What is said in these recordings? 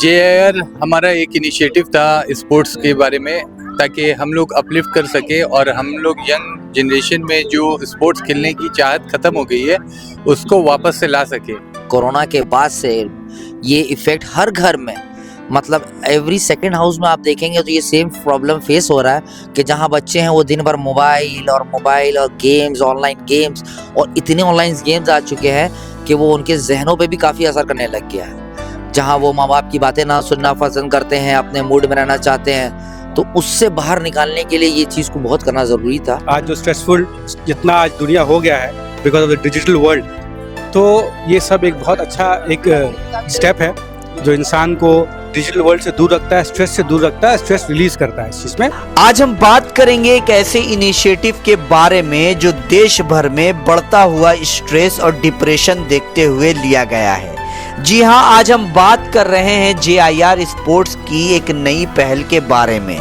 जेआईआर हमारा एक इनिशिएटिव था स्पोर्ट्स के बारे में, ताकि हम लोग अपलिफ्ट कर सके और हम लोग यंग जनरेशन में जो स्पोर्ट्स खेलने की चाहत ख़त्म हो गई है उसको वापस से ला सके। कोरोना के बाद से ये इफेक्ट हर घर में, मतलब एवरी सेकंड हाउस में आप देखेंगे तो ये सेम प्रॉब्लम फेस हो रहा है कि जहाँ बच्चे हैं वो दिन भर मोबाइल और गेम्स, ऑनलाइन गेम्स, और इतने ऑनलाइन गेम्स आ चुके हैं कि वो उनके जहनों पे भी काफ़ी असर करने लग गया है। जहाँ वो माँ बाप की बातें ना सुनना पसंद करते हैं, अपने मूड में रहना चाहते हैं, तो उससे बाहर निकालने के लिए ये चीज़ को बहुत करना ज़रूरी था। आज जो स्ट्रेसफुल जितना आज दुनिया हो गया है because of the digital world, तो ये सब एक बहुत अच्छा एक स्टेप है जो इंसान को डिजिटल वर्ल्ड से दूर रखता है, स्ट्रेस से दूर रखता है, स्ट्रेस रिलीज करता है इस चीज में। आज हम बात करेंगे एक ऐसे इनिशिएटिव के बारे में जो देश भर में बढ़ता हुआ स्ट्रेस और डिप्रेशन देखते हुए लिया गया है। जी हां, आज हम बात कर रहे हैं जेआईआर स्पोर्ट्स की एक नई पहल के बारे में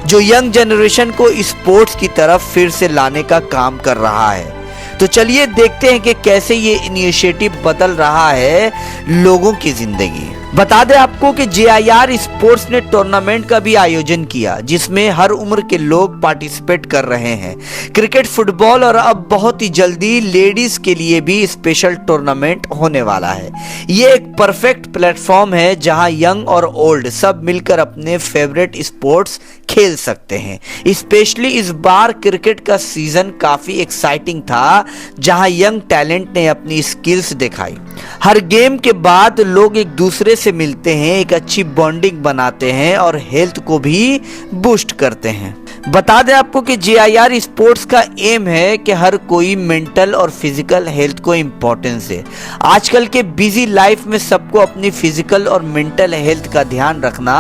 जो यंग जनरेशन को स्पोर्ट्स की तरफ फिर से लाने का काम कर रहा है। तो चलिए देखते हैं कि कैसे ये इनिशिएटिव बदल रहा है लोगों की जिंदगी। बता दें आपको कि जेआईआर स्पोर्ट्स ने टूर्नामेंट का भी आयोजन किया जिसमें हर उम्र के लोग पार्टिसिपेट कर रहे हैं। क्रिकेट, फुटबॉल और अब बहुत ही जल्दी लेडीज के लिए भी स्पेशल टूर्नामेंट होने वाला है। ये एक परफेक्ट प्लेटफॉर्म है जहां यंग और ओल्ड सब मिलकर अपने फेवरेट स्पोर्ट्स खेल सकते हैं। स्पेशली इस बार क्रिकेट का सीजन काफी एक्साइटिंग था जहां यंग टैलेंट ने अपनी स्किल्स दिखाई। हर गेम के बाद लोग एक दूसरे से मिलते हैं, एक अच्छी बॉन्डिंग बनाते हैं और हेल्थ को भी बूस्ट करते हैं। बता दें आपको कि जेआईआर स्पोर्ट्स का एम है कि हर कोई मेंटल और फिजिकल हेल्थ को इम्पोर्टेंस है। आजकल के बिजी लाइफ में सबको अपनी फिजिकल और मेंटल हेल्थ का ध्यान रखना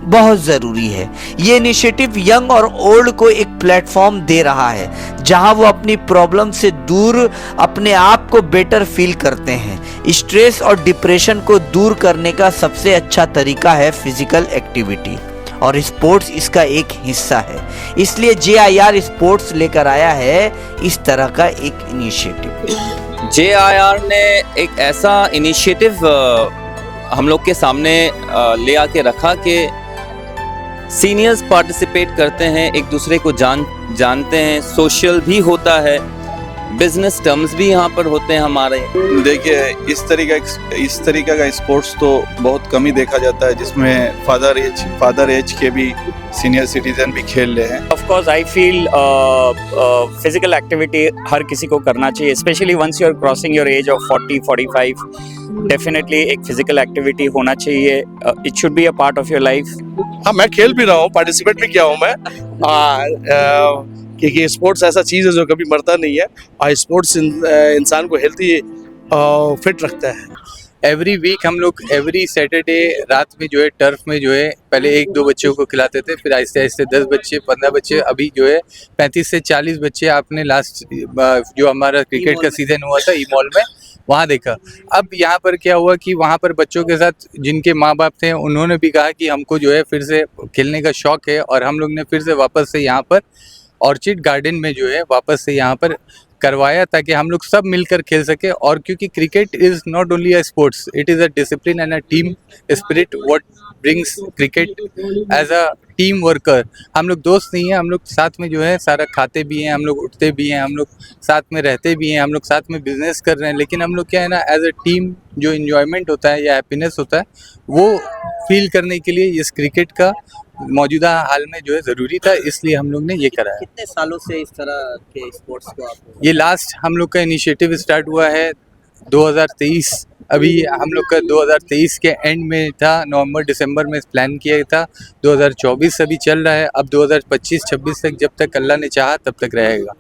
बहुत ज़रूरी है। ये इनिशिएटिव यंग और ओल्ड को एक प्लेटफॉर्म दे रहा है जहां वो अपनी प्रॉब्लम से दूर अपने आप को बेटर फील करते हैं। स्ट्रेस और डिप्रेशन को दूर करने का सबसे अच्छा तरीका है फिजिकल एक्टिविटी और स्पोर्ट्स इसका एक हिस्सा है। इसलिए जेआईआर स्पोर्ट्स लेकर आया है इस तरह का एक इनिशिएटिव। जेआईआर ने एक ऐसा इनिशिएटिव हम लोग के सामने ले आके रखा कि सीनियर्स पार्टिसिपेट करते हैं, एक दूसरे को जानते हैं, सोशल भी होता है, बिजनेस टर्म्स भी यहाँ पर होते हैं हमारे। देखिए, इस तरीका का स्पोर्ट्स तो बहुत कम ही देखा जाता है जिसमें फादर एज के भी सीनियर सिटीजन भी खेल रहे हैं। Of course I feel physical activity हर किसी को करना चाहिए, specially once you are crossing your age of 40-45। Definitely एक फिजिकल एक्टिविटी होना चाहिए, it should be a part of your life. हाँ, मैं खेल भी रहा हूँ, पार्टिसिपेट भी किया हूँ मैं, क्योंकि स्पोर्ट्स ऐसा चीज़ है जो कभी मरता नहीं है और स्पोर्ट्स इंसान को हेल्थी फिट रखता है। एवरी वीक हम लोग एवरी सैटरडे रात में जो है टर्फ में जो है पहले 1-2 बच्चों को खिलाते थे, फिर आहिस्ते आहिस्ते 10 बच्चे, 15 बच्चे, अभी जो है 35 से 40 बच्चे आपने लास्ट जो हमारा क्रिकेट का सीजन हुआ था ई मॉल में वहाँ देखा। अब यहाँ पर क्या हुआ कि वहाँ पर बच्चों के साथ जिनके माँ बाप थे उन्होंने भी कहा कि हमको जो है फिर से खेलने का शौक है और हम लोग ने फिर से वापस से यहाँ पर ऑर्चिड गार्डन में जो है वापस से यहाँ पर करवाया ताकि हम लोग सब मिलकर खेल सके। और क्योंकि cricket is not only a sports, it is a discipline and a team spirit what brings cricket as a team worker. हम लोग दोस्त नहीं हैं, हम लोग साथ में जो है सारा खाते भी हैं, हम लोग उठते भी हैं, हम लोग साथ में रहते भी हैं, हम लोग साथ में बिजनेस कर रहे हैं, लेकिन हम लोग क्या है ना एज अ टीम जो इन्जॉयमेंट होता है या हैप्पीनेस होता है वो फील करने के लिए इस क्रिकेट का मौजूदा हाल में जो है ज़रूरी था, इसलिए हम लोग ने ये कराया। कितने सालों से इस तरह के स्पोर्ट्स को आप? ये लास्ट हम लोग का इनिशिएटिव स्टार्ट हुआ है 2023, अभी हम लोग का 2023 के एंड में था, नवंबर-दिसंबर में प्लान किया था, 2024 अभी चल रहा है, अब 2025-26 तक जब तक अल्लाह ने चाहा तब तक रहेगा।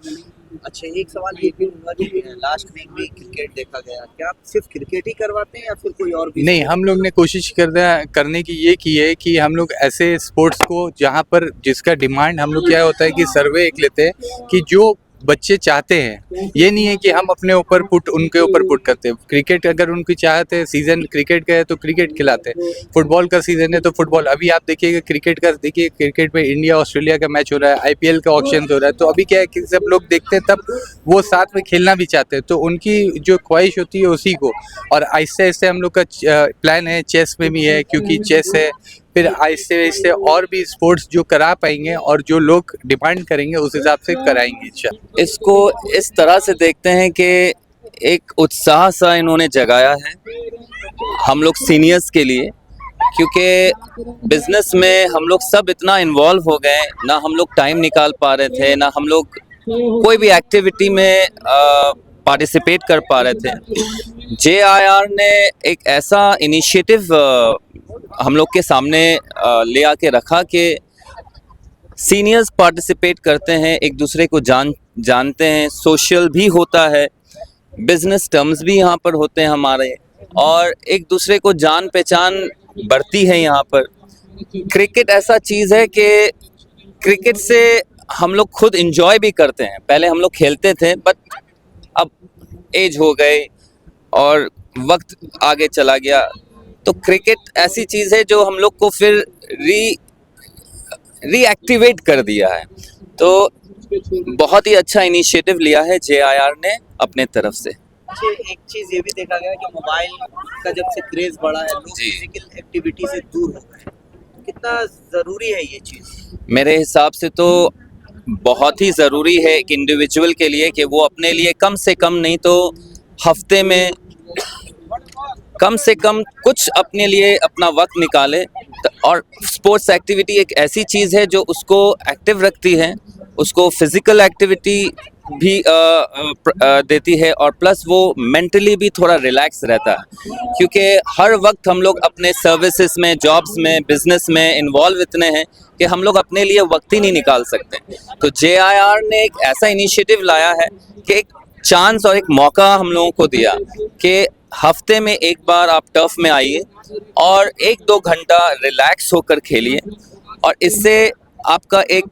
अच्छा, एक सवाल ये भी होगा कि लास्ट वीक भी क्रिकेट देखा गया, क्या आप सिर्फ क्रिकेट ही करवाते हैं या फिर कोई और भी? नहीं, हम लोग ने कोशिश करने की ये की है कि हम लोग ऐसे स्पोर्ट्स को जहाँ पर जिसका डिमांड हम लोग क्या होता है कि सर्वे एक लेते हैं कि जो बच्चे चाहते हैं, ये नहीं है कि हम अपने ऊपर उनके ऊपर पुट करते हैं। क्रिकेट अगर उनकी चाहत है, सीजन क्रिकेट का है तो क्रिकेट खिलाते हैं, फुटबॉल का सीजन है तो फुटबॉल। अभी आप देखिएगा क्रिकेट में इंडिया ऑस्ट्रेलिया का मैच हो रहा है, आईपीएल का ऑक्शन हो रहा है, तो अभी क्या है कि सब लोग देखते हैं तब वो साथ में खेलना भी चाहते हैं, तो उनकी जो ख्वाहिश होती है उसी को। और आहिस्ते आहिस्ते हम लोग का प्लान है, चेस में भी है, क्योंकि चेस है, फिर आहिस्ते आहिस्ते और भी स्पोर्ट्स जो करा पाएंगे और जो लोग डिमांड करेंगे उस हिसाब से कराएंगे इंशाल्लाह। इसको इस तरह से देखते हैं कि एक उत्साह सा इन्होंने जगाया है हम लोग सीनियर्स के लिए, क्योंकि बिजनेस में हम लोग सब इतना इन्वॉल्व हो गए, ना हम लोग टाइम निकाल पा रहे थे, ना हम लोग कोई भी एक्टिविटी में पार्टिसिपेट कर पा रहे थे। JIR ने एक ऐसा इनिशिएटिव हम लोग के सामने ले आके रखा कि सीनियर्स पार्टिसिपेट करते हैं, एक दूसरे को जानते हैं, सोशल भी होता है, बिजनेस टर्म्स भी यहाँ पर होते हैं हमारे, और एक दूसरे को जान पहचान बढ़ती है यहाँ पर। क्रिकेट ऐसा चीज़ है कि क्रिकेट से हम लोग खुद इंजॉय भी करते हैं। पहले हम लोग खेलते थे, बट अब एज हो गए और वक्त आगे चला गया, तो क्रिकेट ऐसी चीज़ है जो हम लोग को फिर रीएक्टिवेट कर दिया है। तो बहुत ही अच्छा इनिशिएटिव लिया है JIR ने अपने तरफ से। एक चीज ये भी देखा गया कि मोबाइल का जब से क्रेज बढ़ा है, लोग जी। फिजिकल एक्टिविटी से दूर हो गए। कितना जरूरी है ये चीज? मेरे हिसाब से तो बहुत ही ज़रूरी है एक इंडिविजुअल के लिए कि वो अपने लिए कम से कम नहीं तो हफ्ते में कम से कम कुछ अपने लिए अपना वक्त निकाले। और स्पोर्ट्स एक्टिविटी एक ऐसी चीज़ है जो उसको एक्टिव रखती है, उसको फिज़िकल एक्टिविटी भी देती है, और प्लस वो मेंटली भी थोड़ा रिलैक्स रहता है, क्योंकि हर वक्त हम लोग अपने सर्विसेज में, जॉब्स में, बिजनेस में इन्वॉल्व इतने हैं कि हम लोग अपने लिए वक्त ही नहीं निकाल सकते। तो JIR ने एक ऐसा इनिशिएटिव लाया है कि एक चांस और एक मौका हम लोगों को दिया कि हफ्ते में एक बार आप टर्फ में आइए और 1-2 घंटा रिलैक्स होकर खेलिए, और इससे आपका एक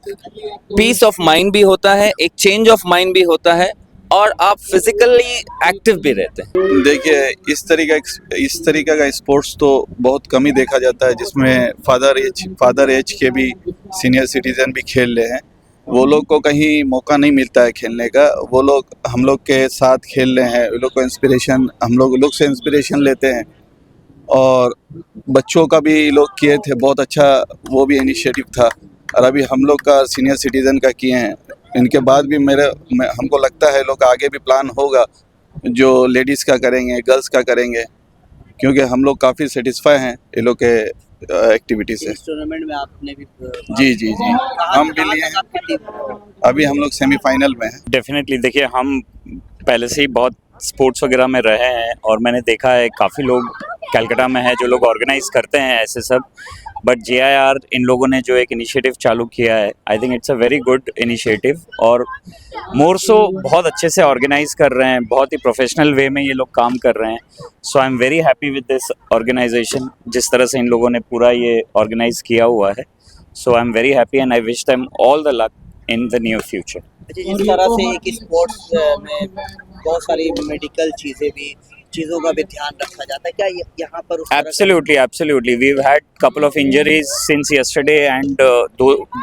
पीस ऑफ माइंड भी होता है, एक चेंज ऑफ माइंड भी होता है, और आप फिजिकली एक्टिव भी रहते हैं। देखिए, इस तरीका का स्पोर्ट्स तो बहुत कम ही देखा जाता है, जिसमें फादर एज के भी सीनियर सिटीजन भी खेल रहे हैं। वो लोग को कहीं मौका नहीं मिलता है खेलने का, वो लोग हम लोग के साथ खेल रहे हैं, वो लोग को इंस्पिरेशन, हम लोग से इंस्पिरेशन लेते हैं। और बच्चों का भी लोग किए थे, बहुत अच्छा वो भी इनिशिएटिव था। और अभी हम लोग का सीनियर सिटीज़न का किए हैं, इनके बाद भी हमको लगता है लोग आगे भी प्लान होगा जो लेडीज़ का करेंगे, गर्ल्स का करेंगे, क्योंकि हम लोग काफ़ी सेटिस्फाई हैं ये लोग के एक्टिविटी से। इस टूर्नामेंट में आपने भी जी हम भी लिए हैं, अभी हम लोग सेमीफाइनल में हैं। डेफिनेटली देखिए, हम पहले से ही बहुत स्पोर्ट्स वगैरह में रहे हैं, और मैंने देखा है काफ़ी लोग कलकत्ता में हैं जो लोग ऑर्गेनाइज करते हैं ऐसे सब, बट JIR इन लोगों ने जो एक इनिशिएटिव चालू किया है, I think it's a very good initiative, और मोर सो बहुत अच्छे से ऑर्गेनाइज कर रहे हैं, बहुत ही प्रोफेशनल वे में ये लोग काम कर रहे हैं। So I am very happy with this organisation, जिस तरह से इन लोगों ने पूरा ये ऑर्गेनाइज किया हुआ है। So I am very happy and I wish them all the luck in the near future. जिस तरह से एक स्पोर्ट्स में बहुत सारी मेडिकल चीज़ों का भी ध्यान रखा जाता है, क्या यहाँ पर उस तरह का- absolutely we've had couple of injuries since yesterday, and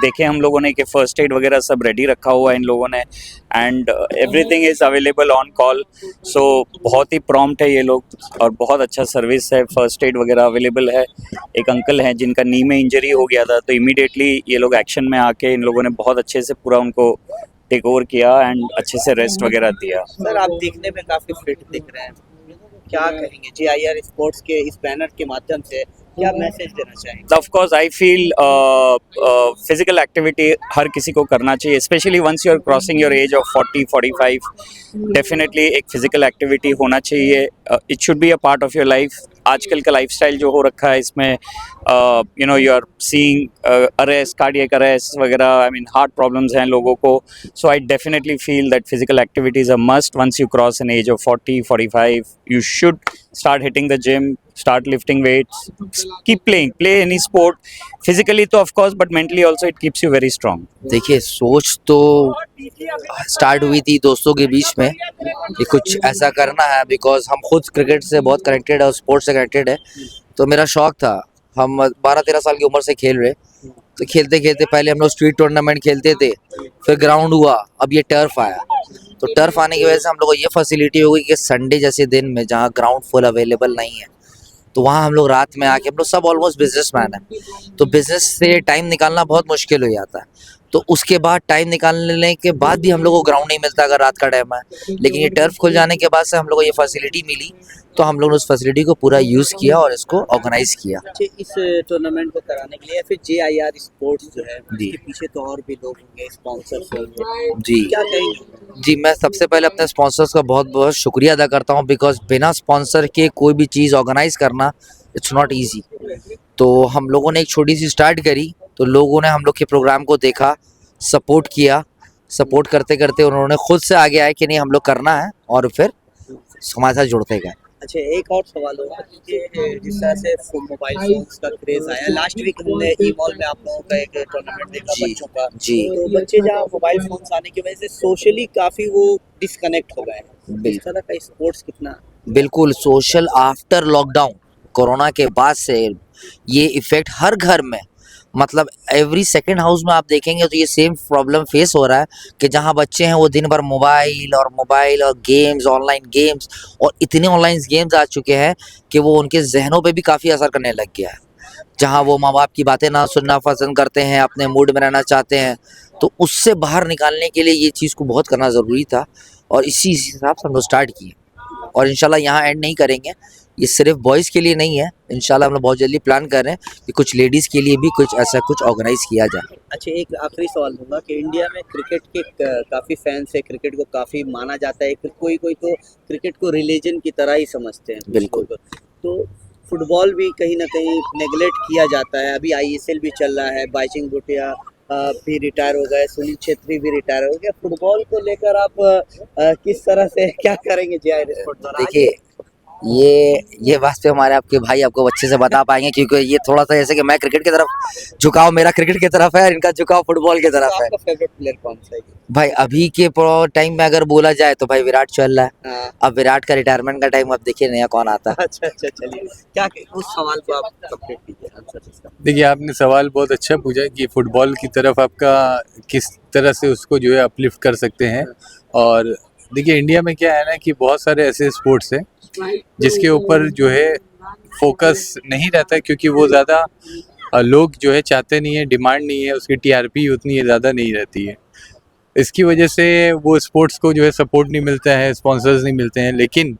देखे हम लोगों ने कि फर्स्ट एड वगैरह सब रेडी रखा हुआ है इन लोगों ने, and everything is available on call. So बहुत ही प्रॉम्प्ट है ये लोग, और बहुत अच्छा सर्विस है, फर्स्ट एड वगैरह अवेलेबल है। एक अंकल हैं जिनका नी में इंजरी हो गया था, तो इमीडिएटली ये लोग एक्शन में आके इन लोगों ने बहुत अच्छे से पूरा उनको टेक ओवर किया एंड अच्छे से रेस्ट वगैरह दिया। सर, आप दिखने में काफी फिट दिख रहे हैं, क्या कहेंगे JIR स्पोर्ट्स के इस बैनर के माध्यम से क्या मैसेज देना चाहेंगे? Of course I feel physical activity हर किसी को करना चाहिए, specially once you are crossing your age of 40-45, definitely एक फिजिकल एक्टिविटी होना चाहिए। It should be a part of your life. आजकल का लाइफस्टाइल जो हो रखा है इसमें you know you are seeing arrest, cardiac arrest वगैरह, आई मीन हार्ट प्रॉब्लम्स हैं लोगों को। So I definitely feel that physical activity is a must once you cross an age of 40-45, you should start hitting the gym, start lifting weights, keep playing, play any sport. Physically तो of course, but mentally also it keeps you very strong. देखिए सोच तो start हुई थी दोस्तों के बीच में कि कुछ ऐसा करना है, बिकॉज हम खुद क्रिकेट से बहुत कनेक्टेड है और स्पोर्ट्स से कनेक्टेड है, तो मेरा शौक था। हम 12-13 साल की उम्र से खेल रहे, तो खेलते खेलते पहले हम लोग स्ट्रीट टूर्नामेंट खेलते थे, फिर ग्राउंड हुआ, अब ये टर्फ आया। तो टर्फ आने की वजह से हम लोग को ये फैसिलिटी हो गई कि संडे जैसे दिन में जहाँ ग्राउंड फुल अवेलेबल नहीं है, तो वहाँ हम लोग रात में आके, हम लोग सब ऑलमोस्ट बिजनेसमैन है, तो बिजनेस से टाइम निकालना बहुत मुश्किल हो जाता है। तो उसके बाद टाइम निकालने के बाद भी हम लोग को ग्राउंड नहीं मिलता अगर रात का टाइम है, लेकिन ये टर्फ खुल जाने के बाद से हम लोग को ये फैसिलिटी मिली, तो हम लोग ने उस फैसिलिटी को पूरा यूज़ किया और इसको ऑर्गेनाइज किया। अच्छा, इस टूर्नामेंट को कराने के लिए या फिर JIR स्पोर्ट्स जो है जी। उसके पीछे तो और भी लोग होंगे, स्पॉन्सर्स होंगे, जी क्या कहेंगे? जी, मैं सबसे पहले अपने स्पॉन्सर्स का बहुत बहुत शुक्रिया अदा करता हूँ, बिकॉज बिना स्पॉन्सर के कोई भी चीज़ ऑर्गेनाइज करना इट्स नॉट ईजी। तो हम लोगों ने एक छोटी सी स्टार्ट करी, तो लोगों ने हम लोग के प्रोग्राम को देखा, सपोर्ट किया, सपोर्ट करते करते उन्होंने खुद से आगे आए कि नहीं हम लोग करना है, और फिर हमारे साथ जुड़ते गए। अच्छा, एक और सवाल होगा कि जिस तरह से मोबाइल फोन्स का क्रेज आया, लास्ट वीक हमने ई-मॉल में आप लोगों का एक टूर्नामेंट देखा जी, बच्चों का, जी। तो बच्चे जहाँ मोबाइल फोन्स आने की वजह से सोशली काफी वो डिस्कनेक्ट हो गए हैं। इस बिल्कुल। तरह का स्पोर्ट्स कितना बिल्कुल, सोशल आफ्टर लॉकडाउन, कोरोना के बाद से ये इफेक्ट हर घर में, मतलब एवरी सेकंड हाउस में आप देखेंगे तो ये सेम प्रॉब्लम फेस हो रहा है कि जहाँ बच्चे हैं वो दिन भर मोबाइल और गेम्स, ऑनलाइन गेम्स, और इतने ऑनलाइन गेम्स आ चुके हैं कि वो उनके जहनों पे भी काफ़ी असर करने लग गया है। जहाँ वो माँ बाप की बातें ना सुनना पसंद करते हैं, अपने मूड में रहना चाहते हैं, तो उससे बाहर निकालने के लिए ये चीज़ को बहुत करना ज़रूरी था, और इसी हिसाब से हम लोग स्टार्ट किए, और इंशाल्लाह यहाँ एंड नहीं करेंगे। ये सिर्फ बॉयज़ के लिए नहीं है, इंशाल्लाह हम लोग बहुत जल्दी प्लान कर रहे हैं कि कुछ लेडीज़ के लिए भी कुछ ऐसा कुछ ऑर्गेनाइज किया जाए। अच्छा, एक आखिरी सवाल दूंगा कि इंडिया में क्रिकेट के काफ़ी फैंस है, क्रिकेट को काफ़ी माना जाता है, कोई कोई तो क्रिकेट को रिलीजन की तरह ही समझते हैं। बिल्कुल। तो फुटबॉल भी कहीं ना कहीं नेगलेक्ट किया जाता है। अभी ISL भी चल रहा है, बाइचिंग भूटिया भी रिटायर हो गए, सुनील छेत्री भी रिटायर हो गया। फुटबॉल को लेकर आप किस तरह से क्या करेंगे JIR स्पोर्ट्स द्वारा? देखिए, ये बात पे हमारे आपके भाई आपको अच्छे से बता पाएंगे, क्योंकि ये थोड़ा सा जैसे कि मैं क्रिकेट की तरफ झुकाव, मेरा क्रिकेट की तरफ है, इनका झुकाव फुटबॉल की तरफ है। आपका फेवरेट प्लेयर कौन सा है? भाई अभी के टाइम में अगर बोला जाए तो भाई विराट चल रहा है। हाँ। अब विराट का रिटायरमेंट का टाइम, अब देखिए नया कौन आता है। अच्छा, चलिए, क्या उस सवाल को आप कंप्लीट कीजिए, आंसर इसका। देखिए, आपने सवाल बहुत अच्छा पूछा कि फुटबॉल की तरफ आपका किस तरह से उसको जो है अपलिफ्ट कर सकते हैं। और देखिए, इंडिया में क्या है ना कि बहुत सारे ऐसे स्पोर्ट्स हैं जिसके ऊपर जो है फोकस नहीं रहता है, क्योंकि वो ज़्यादा लोग जो है चाहते नहीं है, डिमांड नहीं है, उसकी TRP उतनी ज़्यादा नहीं रहती है। इसकी वजह से वो स्पोर्ट्स को जो है सपोर्ट नहीं मिलता है, स्पॉन्सर्स नहीं मिलते हैं। लेकिन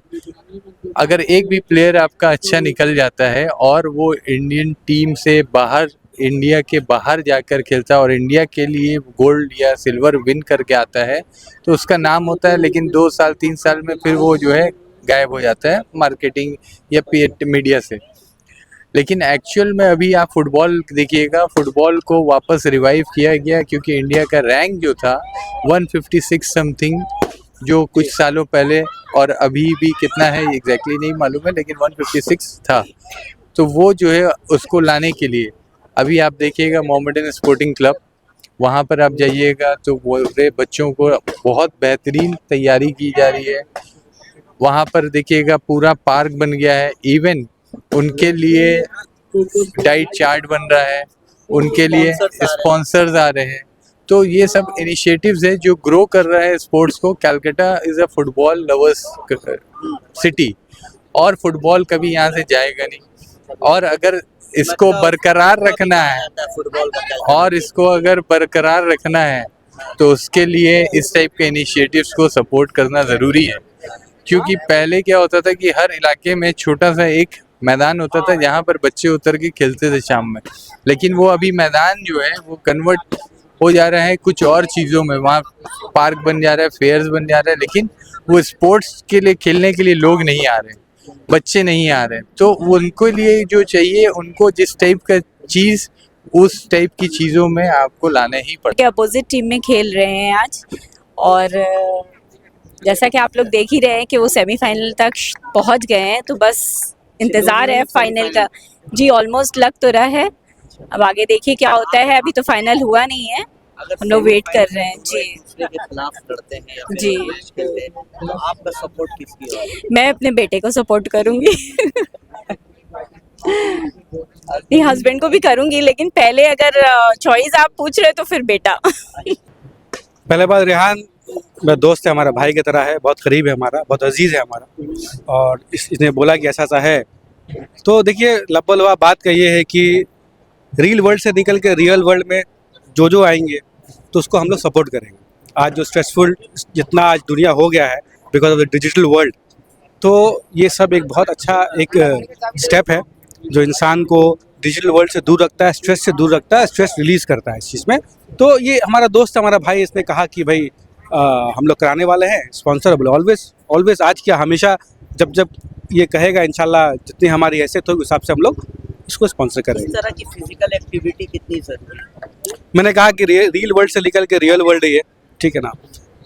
अगर एक भी प्लेयर आपका अच्छा निकल जाता है और वो इंडियन टीम से बाहर, इंडिया के बाहर जाकर खेलता है और इंडिया के लिए गोल्ड या सिल्वर विन करके आता है, तो उसका नाम होता है। लेकिन 2 साल 3 साल में फिर वो जो है गायब हो जाता है मार्केटिंग या मीडिया से। लेकिन एक्चुअल में अभी आप फुटबॉल देखिएगा, फुटबॉल को वापस रिवाइव किया गया, क्योंकि इंडिया का रैंक जो था 156 समथिंग, जो कुछ सालों पहले, और अभी भी कितना है एग्जैक्टली नहीं मालूम है, लेकिन 156 था। तो वो जो है उसको लाने के लिए अभी आप देखिएगा मोहम्मडन स्पोर्टिंग क्लब, वहाँ पर आप जाइएगा तो वो बच्चों को बहुत बेहतरीन तैयारी की जा रही है। वहाँ पर देखिएगा पूरा पार्क बन गया है, इवन उनके लिए डाइट चार्ट बन रहा है, उनके लिए स्पॉन्सर्स आ रहे हैं। तो ये सब इनिशिएटिव्स है जो ग्रो कर रहा है स्पोर्ट्स को। Calcutta is a football lovers city, और फुटबॉल कभी यहाँ से जाएगा नहीं। और अगर इसको बरकरार रखना है, और इसको अगर बरकरार रखना है, तो उसके लिए इस टाइप के इनिशिएटिव्स को सपोर्ट करना ज़रूरी है। क्योंकि पहले क्या होता था कि हर इलाके में छोटा सा एक मैदान होता था जहाँ पर बच्चे उतर के खेलते थे शाम में, लेकिन वो अभी मैदान जो है वो कन्वर्ट हो जा रहा है कुछ और चीज़ों में। वहाँ पार्क बन जा रहा है, फेयर्स बन जा रहा है, लेकिन वो स्पोर्ट्स के लिए खेलने के लिए लोग नहीं आ रहे, बच्चे नहीं आ रहे। तो उनको लिए जो चाहिए, उनको जिस टाइप का चीज़, उस टाइप की चीज़ों में आपको लाने ही पड़े। अपोजिट टीम में खेल रहे हैं आज, और जैसा कि आप लोग देख ही रहे हैं कि वो सेमीफाइनल तक पहुंच गए हैं, तो बस इंतज़ार है फाइनल का। जी ऑलमोस्ट लग तो रहा है, अब आगे देखिए क्या होता है। अभी तो फाइनल हुआ नहीं है, हम लोग वेट कर रहे हैं। जी दूसरे के खिलाफ लड़ते हैं या फिर जी। मैच खेलते हैं, तो आपका सपोर्ट किसकी ओर है? मैं अपने बेटे को सपोर्ट करूंगी नहीं, हस्बैंड को भी करूंगी, लेकिन पहले अगर चॉइस आप पूछ रहे तो फिर बेटा पहले बात, रेहान मेरा दोस्त है, हमारा भाई की तरह है, बहुत करीब है हमारा, बहुत अजीज़ है हमारा। और इसने बोला कि ऐसा ऐसा है, तो देखिए लब्बा बात का ये है कि रियल वर्ल्ड से निकल के रियल वर्ल्ड में जो आएंगे तो उसको हम लोग सपोर्ट करेंगे। आज जो स्ट्रेसफुल जितना आज दुनिया हो गया है because of the digital world, तो ये सब एक बहुत अच्छा एक स्टेप है जो इंसान को डिजिटल वर्ल्ड से दूर रखता है, स्ट्रेस से दूर रखता है, स्ट्रेस रिलीज़ करता है इस चीज़ में। तो ये हमारा दोस्त हमारा भाई, इसने कहा कि भाई हम लोग कराने वाले हैं स्पॉन्सरेबल, ऑलवेज आज क्या हमेशा, जब ये कहेगा इंशाल्लाह जितनी हमारी हैसियत होगी उस हिसाब से हम लोग इसको स्पॉन्सर करेंगे। इस तरह की फिजिकल एक्टिविटी कितनी जरूरी है? मैंने कहा कि रियल वर्ल्ड से निकल के रियल वर्ल्ड है ये, ठीक है ना।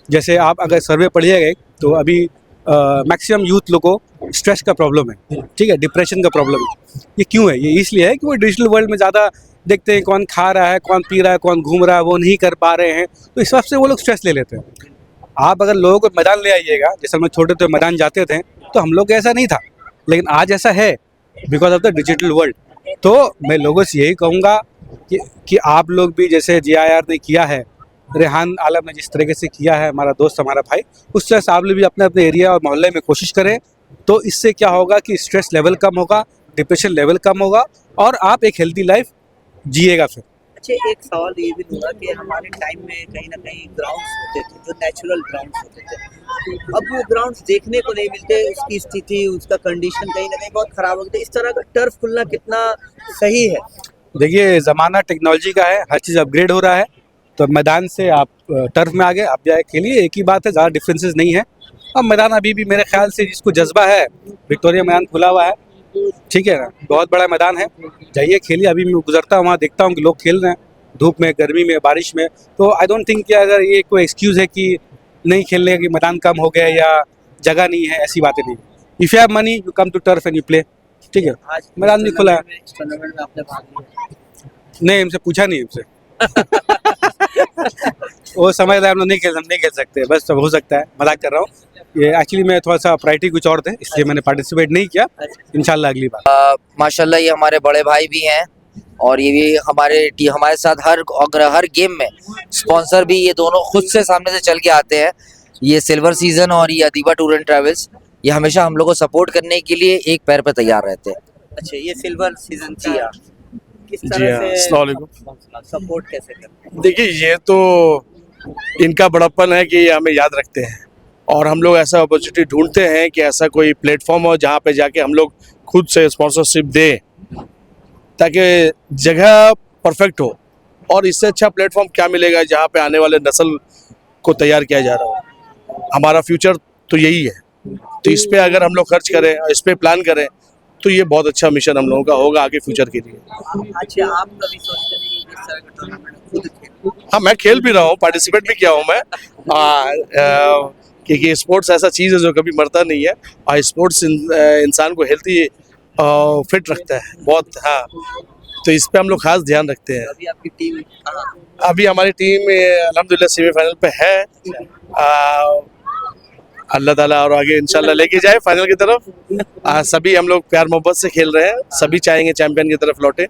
जैसे आप अगर सर्वे पढ़िएगा तो अभी मैक्सिमम यूथ लोगों को स्ट्रेस का प्रॉब्लम है, ठीक है, डिप्रेशन का प्रॉब्लम है। ये क्यों है? ये इसलिए है कि वो डिजिटल वर्ल्ड में ज़्यादा देखते हैं, कौन खा रहा है, कौन पी रहा है, कौन घूम रहा है, वो नहीं कर पा रहे हैं, तो इस हिसाब से वो लोग स्ट्रेस ले लेते हैं। आप अगर लोगों को मैदान ले आइएगा, जैसे हम लोग छोटे थे मैदान जाते थे, तो हम लोग ऐसा नहीं था, लेकिन आज ऐसा है because of the digital world. तो मैं लोगों से यही कहूँगा कि आप लोग भी जैसे GIR ने किया है, रेहान आलम ने जिस तरीके से किया है, हमारा दोस्त हमारा भाई, उस तरह से आप लोग भी अपने अपने एरिया और मोहल्ले में कोशिश करें। तो इससे क्या होगा कि स्ट्रेस लेवल कम होगा, डिप्रेशन लेवल कम होगा और आप एक हेल्दी लाइफ जिएगा फिर। अच्छा, एक सवाल ये भी होगा कि हमारे टाइम में कहीं ना कहीं ग्राउंड्स होते थे जो नेचुरल ग्राउंड्स होते थे, अब वो ग्राउंड्स देखने को नहीं मिलते, उसकी स्थिति, उसका कंडीशन कहीं ना कहीं बहुत खराब हो गई। इस तरह का टर्फ खुलना कितना सही है? देखिए ज़माना टेक्नोलॉजी का है, हर चीज़ अपग्रेड हो रहा है, तो मैदान से आप टर्फ में आ गए, आप जाए खेलिए, एक ही बात है, ज़्यादा डिफरेंसेस नहीं है। अब मैदान अभी भी मेरे ख्याल से जिसको जज्बा है, विक्टोरिया मैदान खुला हुआ है, ठीक है ना, बहुत बड़ा मैदान है, जाइए खेलिए। अभी मैं गुजरता हूँ वहाँ देखता हूँ कि लोग खेल रहे हैं धूप में, गर्मी में, बारिश में, तो आई डोंट थिंक कि अगर ये कोई एक्सक्यूज़ है कि नहीं खेलने की, मैदान कम हो गया या जगह नहीं है, ऐसी बातें नहीं। If you have money you come to turf and you play, ठीक है। आज मैदान भी खुला है। इस टूर्नामेंट में आपने भाग लिया? नहीं, हमसे पूछा नहीं हमसे वो समझ रहा है हम लोग नहीं खेल सकते, बस सब हो सकता है, मजाक कर रहा हूँ। ये एक्चुअली मैं थोड़ा सा प्रायोरिटी कुछ और थे, इसलिए मैंने पार्टिसिपेट नहीं किया। इंशाल्लाह अगली बार। माशाल्लाह ये हमारे बड़े भाई भी हैं और ये भी हमारे साथ हर गेम में स्पॉन्सर भी ये दोनों खुद से सामने से चल के आते हैं। ये सिल्वर सीजन और ये अदीबा टूर एंड ट्रैवल्स, ये हमेशा हम लोग को सपोर्ट करने के लिए एक पैर पे तैयार रहते हैं। अच्छा, ये सिल्वर सीजन जी हाँ, किस तरह से सपोर्ट कैसे करते हैं? देखिए, ये तो इनका बड़प्पन है कि ये हमें याद रखते हैं और हम लोग ऐसा अपॉर्चुनिटी ढूंढते हैं कि ऐसा कोई प्लेटफॉर्म हो जहाँ पे जाके हम लोग खुद से स्पॉन्सरशिप दें ताकि जगह परफेक्ट हो। और इससे अच्छा प्लेटफॉर्म क्या मिलेगा जहाँ पे आने वाले नस्ल को तैयार किया जा रहा हो। हमारा फ्यूचर तो यही है, तो इस पे अगर हम लोग खर्च करें और इस पे प्लान करें तो ये बहुत अच्छा मिशन हम लोगों का होगा आगे फ्यूचर के लिए। अच्छा, आप कभी सोचते नहीं कि इस तरह का टूर्नामेंट खुद खेलें? हाँ, मैं खेल भी रहा हूँ, पार्टिसिपेट भी किया हूँ मैं, क्योंकि स्पोर्ट्स ऐसा चीज़ है जो कभी मरता नहीं है और स्पोर्ट्स इंसान को हेल्थी फिट रखता है बहुत। हाँ, तो इस पे हम लोग खास ध्यान रखते हैं। अभी आपकी टीम कहाँ? अभी हमारी टीम अल्हम्दुलिल्लाह सेमीफाइनल पे है, अल्लाह ताला और आगे इंशाल्लाह लेके जाए फाइनल की तरफ। सभी हम लोग प्यार मोहब्बत से खेल रहे हैं, सभी चाहेंगे चैंपियन की तरफ लौटे।